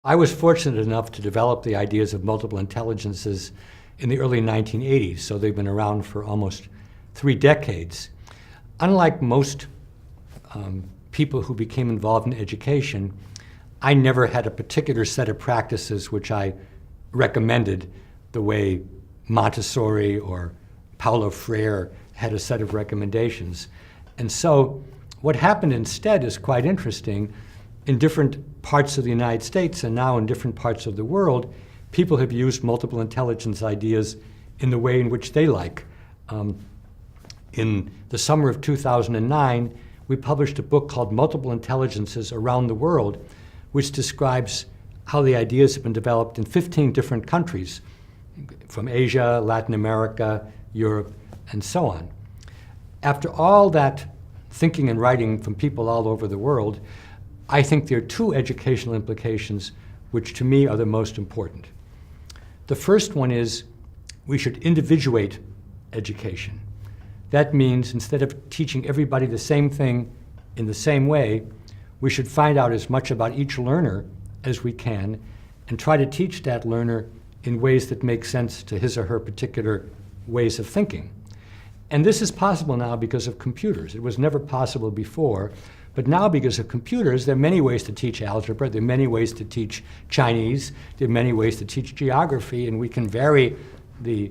I was fortunate enough to develop the ideas of multiple intelligences in the early 1980s, so they've been around for almost 3 decades. Unlike most people who became involved in education, I never had a particular set of practices which I recommended the way Montessori or Paulo Freire had a set of recommendations. And so what happened instead is quite interesting. In different parts of the United States and now in different parts of the world, people have used multiple intelligence ideas in the way in which they like. In the summer of 2009, we published a book called Multiple Intelligences Around the World, which describes how the ideas have been developed in 15 different countries, from Asia, Latin America, Europe, and so on. After all that thinking and writing from people all over the world, I think there are 2 educational implications which to me are the most important. The first one is we should individuate education. That means instead of teaching everybody the same thing in the same way, we should find out as much about each learner as we can and try to teach that learner in ways that make sense to his or her particular ways of thinking. And this is possible now because of computers. It was never possible before, but now because of computers, there are many ways to teach algebra, there are many ways to teach Chinese, there are many ways to teach geography, and we can vary the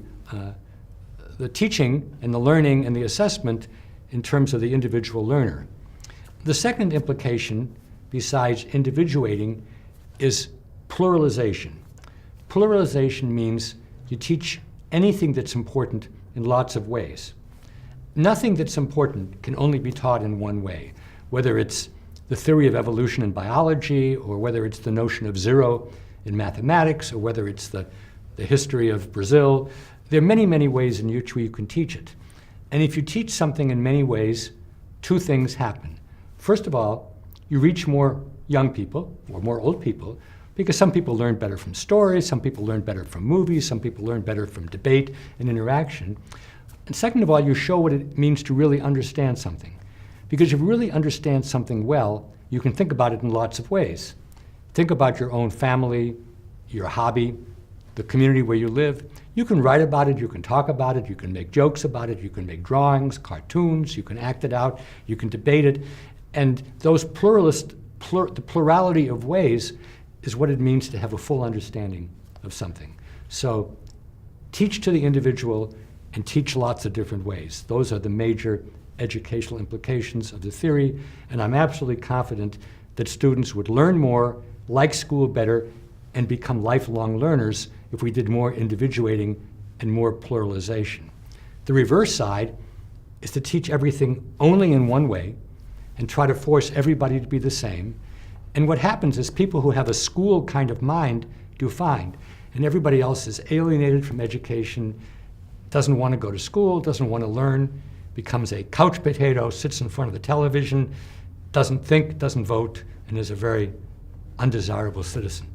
teaching and the learning and the assessment in terms of the individual learner. The second implication, besides individuating, is pluralization. Pluralization means you teach anything that's important in lots of ways. Nothing that's important can only be taught in one way, whether it's the theory of evolution in biology, or whether it's the notion of zero in mathematics, or whether it's the history of Brazil. There are many, many ways in which you can teach it. And if you teach something in many ways, 2 things happen. First of all, you reach more young people, or more old people, because some people learn better from stories, some people learn better from movies, some people learn better from debate and interaction. And second of all, you show what it means to really understand something. Because if you really understand something well, you can think about it in lots of ways. Think about your own family, your hobby, the community where you live. You can write about it, you can talk about it, you can make jokes about it, you can make drawings, cartoons, you can act it out, you can debate it. And those the plurality of ways is what it means to have a full understanding of something. So teach to the individual and teach lots of different ways. Those are the major educational implications of the theory, and I'm absolutely confident that students would learn more, like school better, and become lifelong learners if we did more individuating and more pluralization. The reverse side is to teach everything only in one way and try to force everybody to be the same. And what happens is people who have a school kind of mind do fine, and everybody else is alienated from education, doesn't want to go to school, doesn't want to learn, becomes a couch potato, sits in front of the television, doesn't think, doesn't vote, and is a very undesirable citizen.